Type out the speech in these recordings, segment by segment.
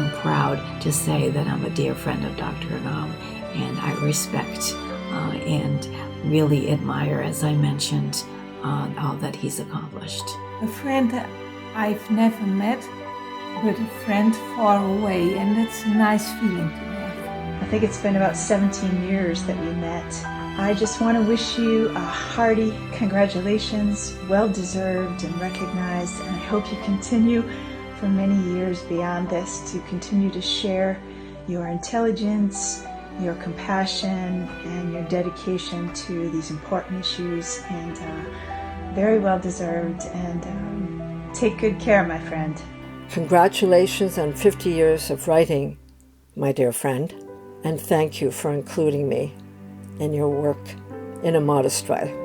I'm proud to say that I'm a dear friend of Dr. Arnab, and I respect and really admire, as I mentioned, all that he's accomplished. A friend I've never met, but a friend far away, and that's a nice feeling to have. I think it's been about 17 years that we met. I just want to wish you a hearty congratulations, well-deserved and recognized, and I hope you continue for many years beyond this to continue to share your intelligence, your compassion, and your dedication to these important issues, and very well-deserved, and take good care, my friend. Congratulations on 50 years of writing, my dear friend, and thank you for including me in your work in a modest way.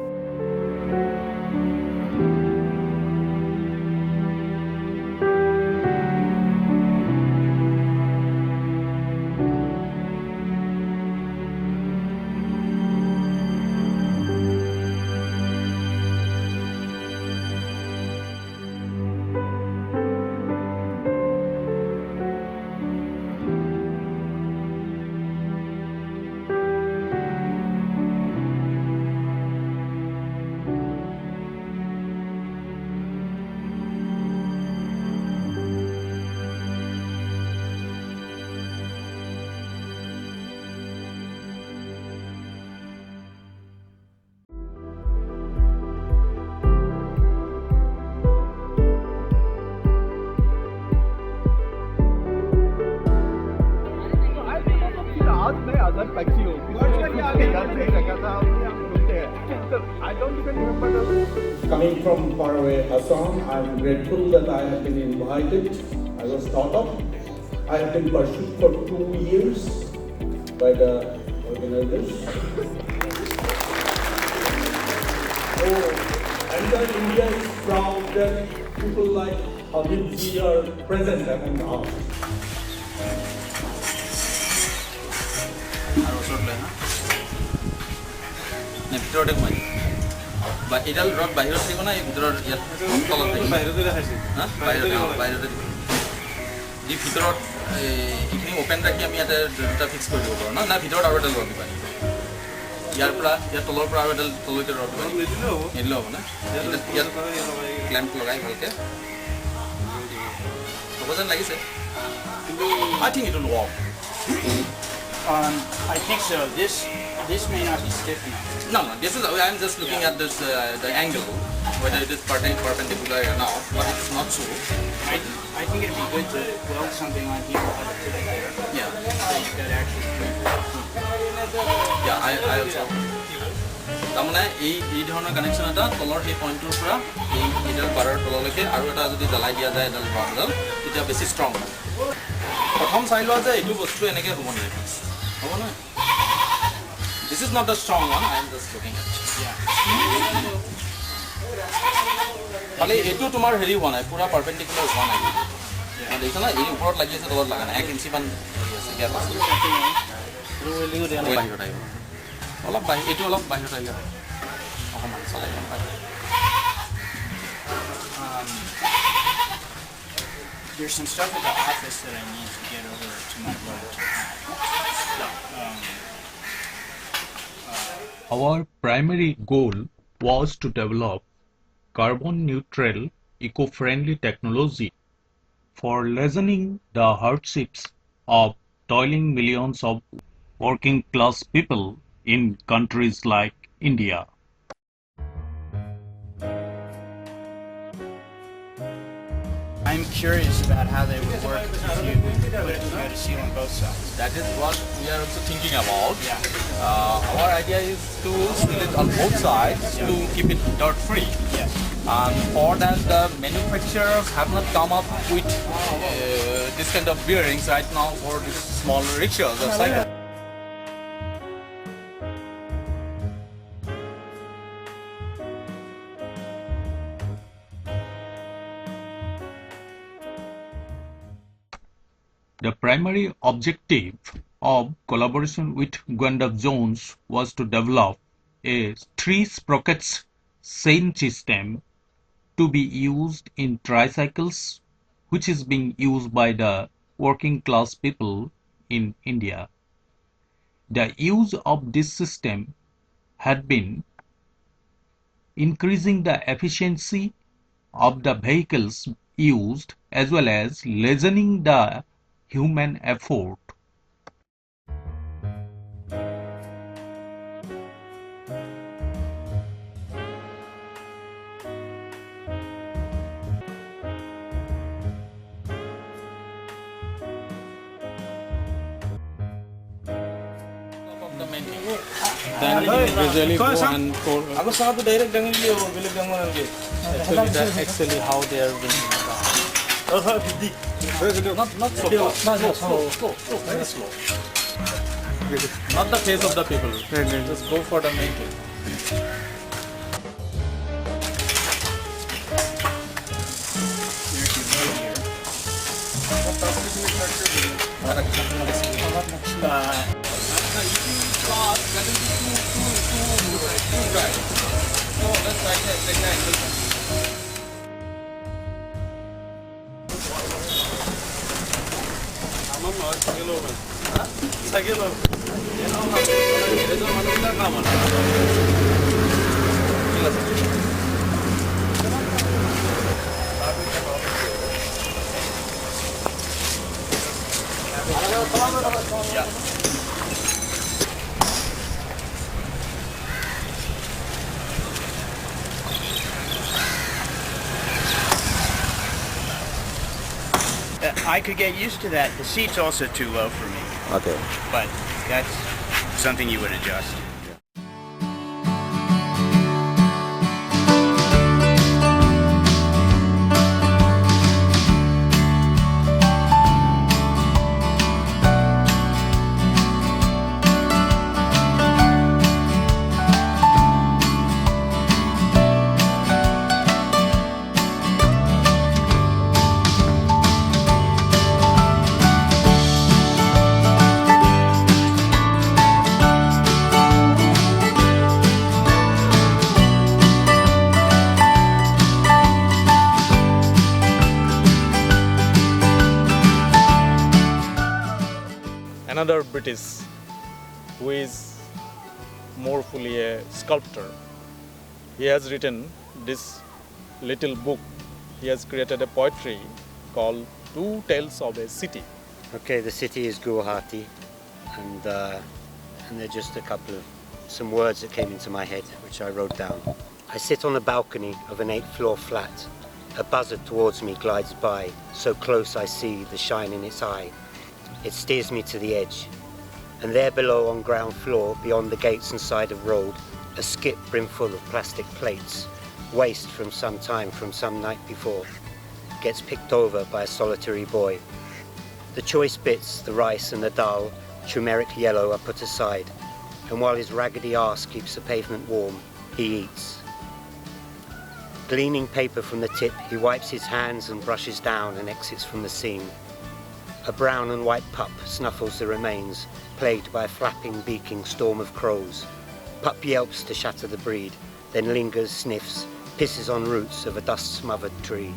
Coming from faraway Assam, I am grateful that I have been invited. I was thought of. I have been pursued for 2 years by the organizers. And India is proud that people like Habibji are present among us. ভিতৰতে মই বা এডাল rod বাহিৰত থাকিব না এই ভিতৰৰ ইয়াত তলত থাকিব বাহিৰতে দেখাইছে হা বাহিৰতে দি ভিতৰত এইখিনি ওপেন ৰাখি আমি ইয়াতে দুটা ফিক্স কৰি দিব পাৰোঁ না ভিতৰত আৰু এডাল ৰড দিবা ইয়াৰ পৰা ইয়াৰ তলৰ পৰা আৰু এডাল তললৈকে ৰড নিদিলে হ'ব না ইয়াত ক্লেম্প লগাই ভালকৈ হ'ব যেন লাগিছে I think it will work. I think so. This may not be stiff enough. No, this is. I am just looking at this the angle, whether it is perpendicular or not. But it is not so. I think it'd be good to weld something on here to the hair. Yeah. That actually. Yeah, I also. তাৰমানে এই ধৰণৰ connection এটা তলৰ সেই পইণ্টটোৰ পৰা এইডাল বাৰৰ তললৈকে আৰু এটা যদি জ্বলাই দিয়া যায় এডাল ৰডডাল তেতিয়া বেছি ষ্ট্ৰং হয় প্ৰথম চাই লোৱা যে এইটো বস্তু এনেকৈ হ'ব নোৱাৰে হ'ব নহয় This is not the strong one, I am just looking at it. Yeah. খালি এইটো তোমাৰ হেৰি হোৱা নাই পুৰা পাৰপেণ্ডিকুলাৰ হোৱা নাই দেখিছা না এই ওপৰত লাগি আছে তলত লগা নাই 1 ইঞ্চি মান গেপ আছে বাহিৰত আহিব অলপ এইটো অলপ বাহিৰত আহিলে অকণমান চালাই There's some stuff at the office that I need to get over to my brother. Our primary goal was to develop carbon-neutral, eco-friendly technology for lessening the hardships of toiling millions of working-class people in countries like India. I'm curious about how they would work if you had a seal on both sides. That is what we are also thinking about. Yeah. Our idea is to seal it on both sides to keep it dirt-free. Yes. For that, the manufacturers have not come up with this kind of bearings right now for these small rickshaws or cycles. The primary objective of collaboration with Guwahati Jones was to develop a 3-sprockets chain system to be used in tricycles, which is being used by the working class people in India. The use of this system had been increasing the efficiency of the vehicles used as well as lessening the human effort. Then visually go and for actually actually how they are doing not slow, very slow. Not the face of the people. Just go for the main thing. I could get used to that. The seat's also too low for me. Okay. But that's something you would adjust. Another British who is more fully a sculptor. He has written this little book. He has created a poetry called Two Tales of a City. Okay, the city is Guwahati, and there are just some words that came into my head, which I wrote down. I sit on the balcony of an 8th-floor flat. A buzzard towards me glides by, so close I see the shine in its eye. It steers me to the edge, and there below on ground floor, beyond the gates and side of road, a skip brimful of plastic plates, waste from some time, from some night before, gets picked over by a solitary boy. The choice bits, the rice and the dal, turmeric yellow, are put aside, and while his raggedy arse keeps the pavement warm, he eats. Gleaning paper from the tip, he wipes his hands and brushes down and exits from the scene. A brown and white pup snuffles the remains, plagued by a flapping, beaking storm of crows. Pup yelps to shatter the breed, then lingers, sniffs, pisses on roots of a dust-smothered tree.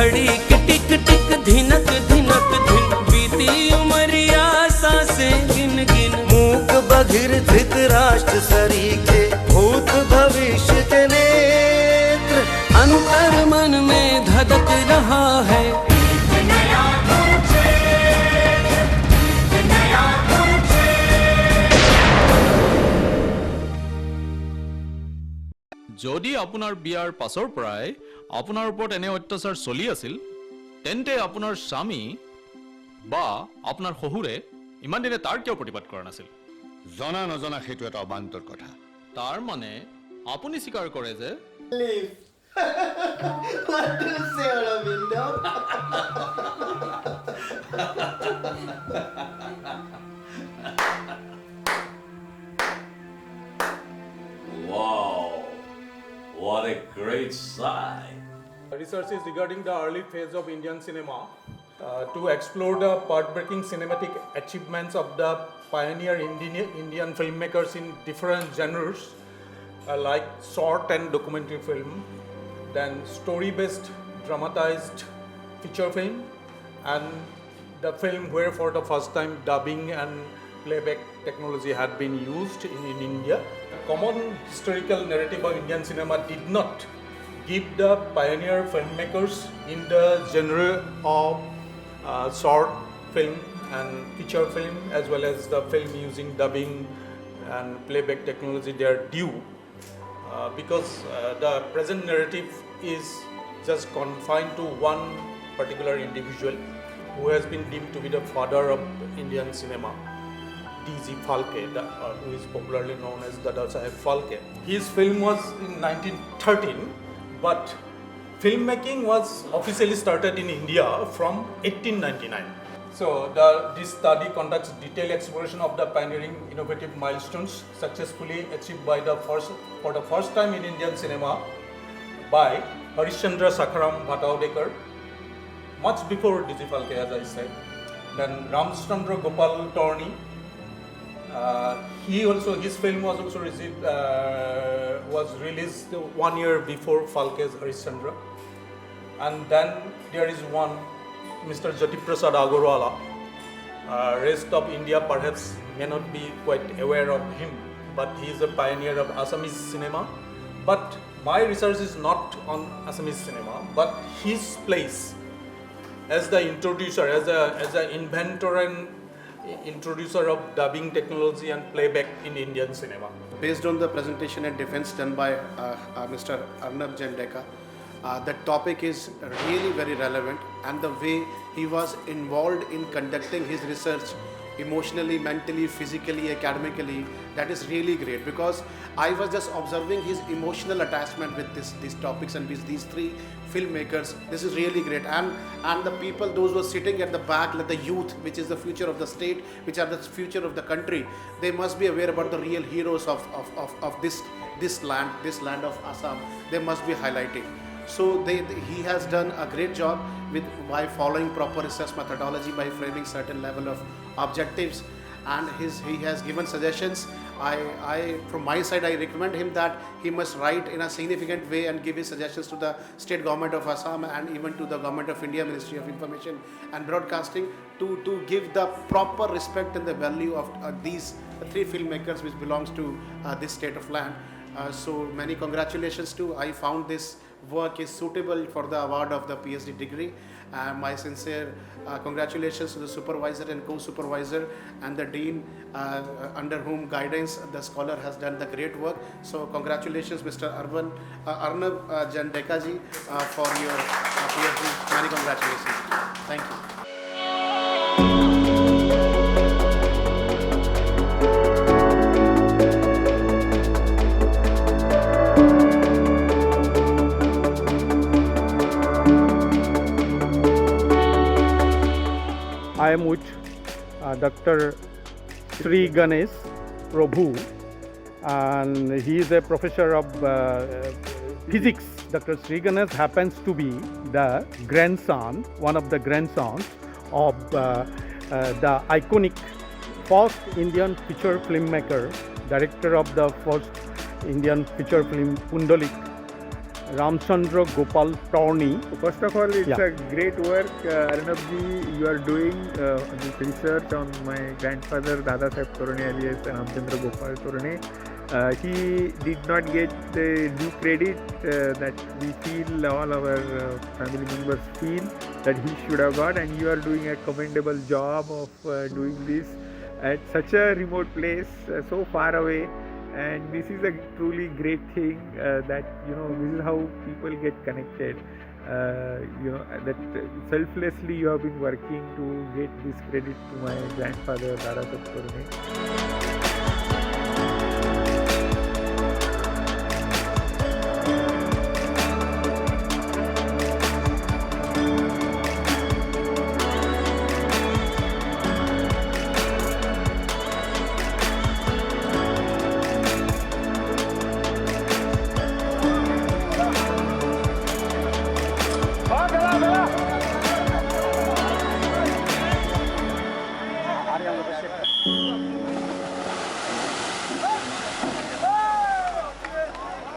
घड़ी की टिक टिक धिनक धिनक धिन बीती उमरिया सांसें गिन गिन मूक बधिर धृतराष्ट्र सरीखे भूत भविष्य के नेत्र अंतर मन में धधक रहा है যদি আপোনাৰ বিয়াৰ পাছৰ পৰাই আপোনাৰ ওপৰত এনে অত্যাচাৰ চলি আছিল তেন্তে আপোনাৰ স্বামী বা আপোনাৰ শহুৰে ইমান দিনে তাৰ কিয় প্ৰতিবাদ কৰা নাছিল জনা নজনা সেইটো এটা অবান্তৰ কথা তাৰ মানে আপুনি স্বীকাৰ কৰে যে What do you say, Aravindo? Wow, what a great sight. Research is regarding the early phase of Indian cinema to explore the path-breaking cinematic achievements of the pioneer Indian filmmakers in different genres like short and documentary film, then story-based dramatized feature film, and the film where for the first time dubbing and playback technology had been used in India. The common historical narrative of Indian cinema did not give the pioneer filmmakers in the genre of short film and feature film as well as the film using dubbing and playback technology their due because the present narrative is just confined to one particular individual who has been deemed to be the father of Indian cinema. D.G. Phalke, who is popularly known as Dada Saheb Phalke. His film was in 1913, but filmmaking was officially started in India from 1899. So this study conducts detailed exploration of the pioneering innovative milestones successfully achieved by for the first time in Indian cinema by Harishchandra Sakharam Bhattadekar, much before D.G. Phalke, as I said. Then Ramchandra Gopal Torni. His film was also released 1 year before Phalke's Harishchandra. And then there is one, Mr. Jyoti Prasad Agarwala. Rest of India perhaps may not be quite aware of him, but he is a pioneer of Assamese cinema. But my research is not on Assamese cinema, but his place as the introducer, as an inventor and introducer of dubbing technology and playback in Indian cinema. Based on the presentation and defense done by Mr. Arnab Jan Deka, the topic is really very relevant, and the way he was involved in conducting his research emotionally, mentally, physically, academically, that is really great, because I was just observing his emotional attachment with these topics and with these three filmmakers. This is really great, and the people, those who are sitting at the back, like the youth, which is the future of the state, which are the future of the country, they must be aware about the real heroes of this land of Assam. They must be highlighted. So he has done a great job by following proper research methodology, by framing certain level of objectives, and he has given suggestions. From my side, I recommend him that he must write in a significant way and give his suggestions to the state government of Assam and even to the government of India, Ministry of Information and Broadcasting, to give the proper respect and the value of these three filmmakers which belongs to this state of land. So many congratulations to. I found this work is suitable for the award of the PhD degree. My sincere congratulations to the supervisor and co-supervisor and the dean under whom guidance the scholar has done the great work. So congratulations Mr. Arnab Jan Deka ji for your PhD. Many congratulations. Thank you. I am with Dr. Sri Ganesh Prabhu, and he is a professor of physics. Dr. Sri Ganesh happens to be the grandson, one of the grandsons of the iconic first Indian feature filmmaker, director of the first Indian feature film Pundalik, Ramchandra Gopal Tawny. First of all, it's Yeah. a great work, Arnabji. You are doing this research on my grandfather, Dada Saheb Torne alias Ramchandra Gopal Torne. He did not get the due credit that we feel, all our family members feel that he should have got, and you are doing a commendable job of doing this at such a remote place, so far away. And this is a truly great thing that, you know, this is how people get connected. You know, that selflessly you have been working to get this credit to my grandfather, Dada Saheb Torne.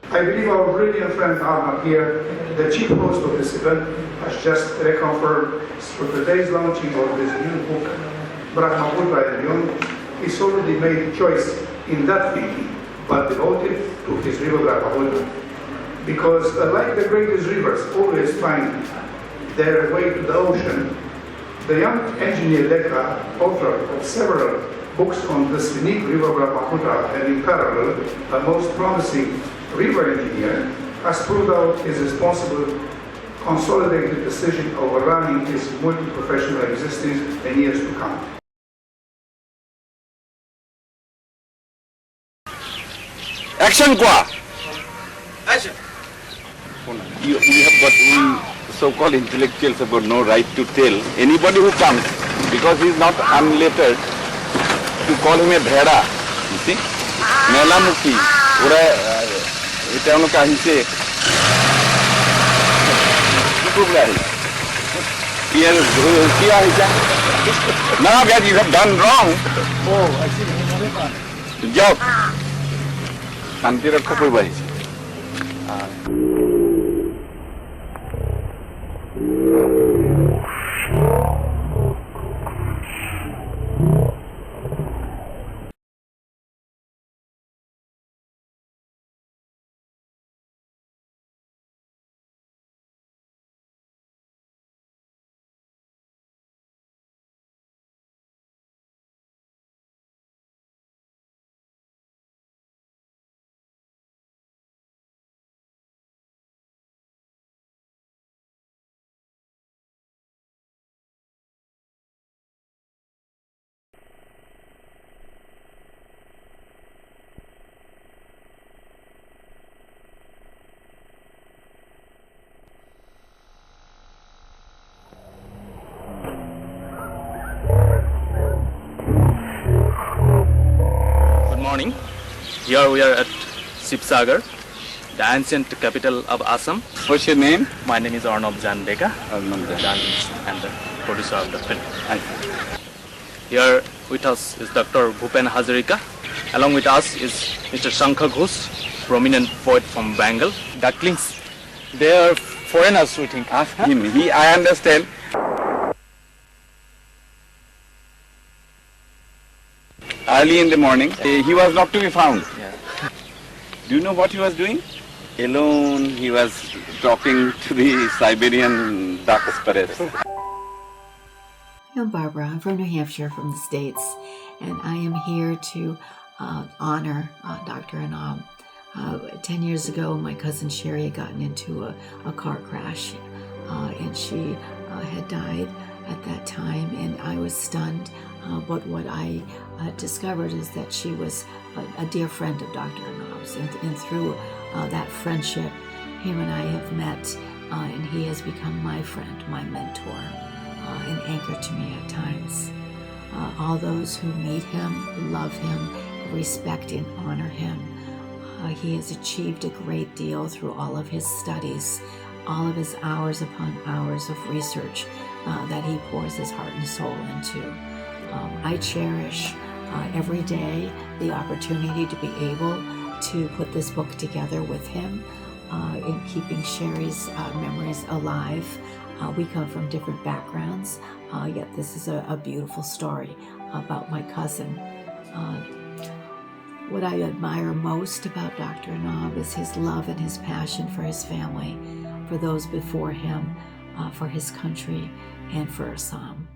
I believe our brilliant friend Arnab here, the chief host of this event, has just reconfirmed for today's launching of this new book, Brahmaputra and Beyond. He's already made choice in that field, but devoted to his river Brahmaputra. Because like the greatest rivers always find their way to the ocean, the young engineer Deka, author of several books on the scenic river Brahmaputra, and in parallel, a most promising river engineer, has proved out his responsible, consolidated decision over running his multi-professional existence in years to come. Action, Gua! Action! We so-called intellectuals have got no right to tell anybody who comes, because he is not unlettered, to call him a bheda. You see? Melamukhi. Now that you have done wrong, job. Shanti Rakha Purbai. Here we are at Sibsagar, the ancient capital of Assam. What's your name? My name is Arnab Jan Deka, Arnab journalist and the producer of the film. Here with us is Dr. Bhupen Hazarika. Along with us is Mr. Shankha Ghosh, prominent poet from Bengal. Ducklings, they are foreigners, we think. Ask him. I understand. Early in the morning, he was not to be found. Yeah. Do you know what he was doing? Alone, he was talking to the Siberian duck sparrows. I'm Barbara. I'm from New Hampshire, from the States, and I am here to honor Dr. Arnab. 10 years ago, my cousin Sherry had gotten into a car crash, and she had died at that time, and I was stunned. But what I discovered is that she was a dear friend of Dr. Arnab's, and through that friendship, him and I have met, and he has become my friend, my mentor, an anchor to me at times. All those who meet him, love him, respect and honor him. He has achieved a great deal through all of his studies, all of his hours upon hours of research that he pours his heart and soul into. I cherish every day the opportunity to be able to put this book together with him, in keeping Sherry's memories alive. We come from different backgrounds, yet this is a beautiful story about my cousin. What I admire most about Dr. Arnab is his love and his passion for his family, for those before him, for his country, and for Assam.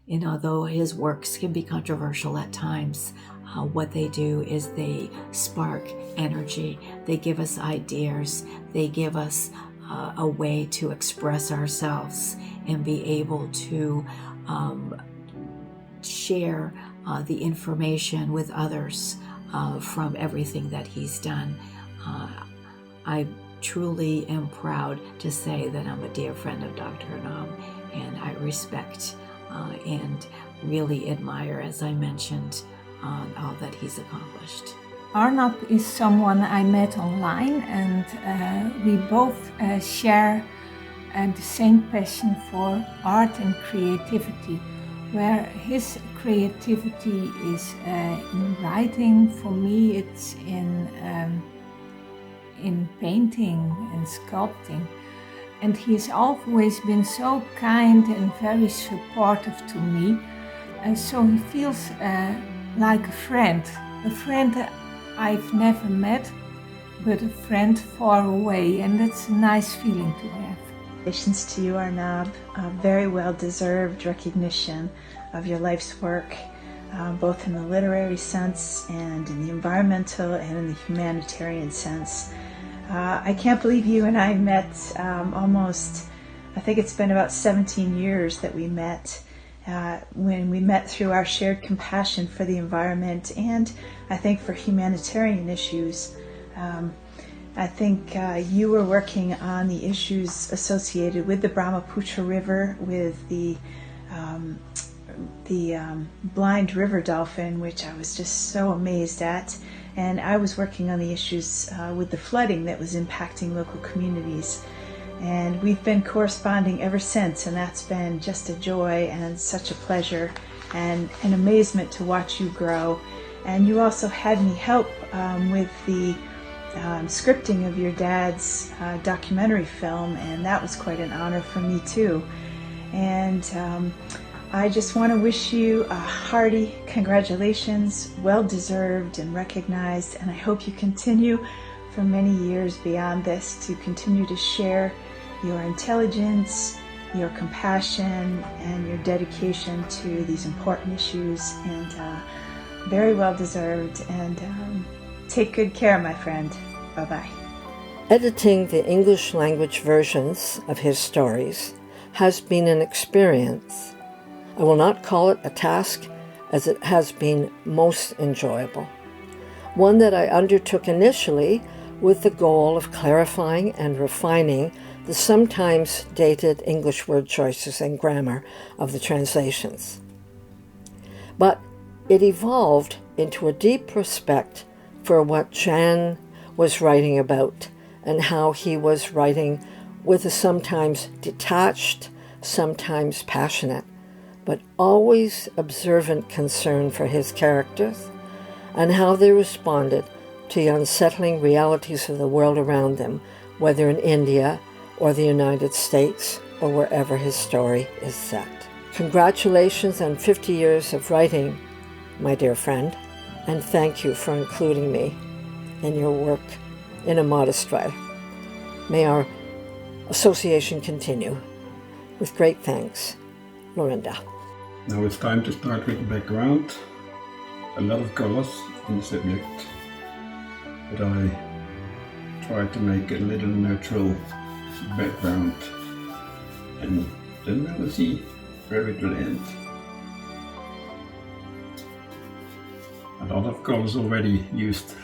And although his works can be controversial at times, what they do is they spark energy, they give us ideas, they give us a way to express ourselves and be able to share the information with others from everything that he's done. I truly am proud to say that I'm a dear friend of Dr. Arnab, and I respect and really admire, as I mentioned, all that he's accomplished. Arnab is someone I met online, and we both share the same passion for art and creativity, where his creativity is in writing. For me, it's in painting and sculpting. And he's always been so kind and very supportive to me. And so he feels like a friend I've never met, but a friend far away, and that's a nice feeling to have. Congratulations to you, Arnab. Very well-deserved recognition of your life's work, both in the literary sense and in the environmental and in the humanitarian sense. I can't believe you and I met I think it's been about 17 years that we met, when we met through our shared compassion for the environment and I think for humanitarian issues. I think you were working on the issues associated with the Brahmaputra River, with the blind river dolphin, which I was just so amazed at. And I was working on the issues with the flooding that was impacting local communities. And we've been corresponding ever since, and that's been just a joy and such a pleasure and an amazement to watch you grow. And you also had me help with the scripting of your dad's documentary film, and that was quite an honor for me too. And I just want to wish you a hearty congratulations, well-deserved and recognized, and I hope you continue for many years beyond this to continue to share your intelligence, your compassion, and your dedication to these important issues, and very well-deserved, and take good care, my friend. Bye-bye. Editing the English language versions of his stories has been an experience. I will not call it a task, as it has been most enjoyable. One that I undertook initially with the goal of clarifying and refining the sometimes dated English word choices and grammar of the translations. But it evolved into a deep respect for what Jan was writing about and how he was writing with a sometimes detached, sometimes passionate, but always observant concern for his characters and how they responded to the unsettling realities of the world around them, whether in India or the United States or wherever his story is set. Congratulations on 50 years of writing, my dear friend, and thank you for including me in your work in a modest way. May our association continue. With great thanks, Lorinda. Now it's time to start with the background. A lot of colors in the subject, but I try to make a little neutral background, and then we will see where it will end. A lot of colors already used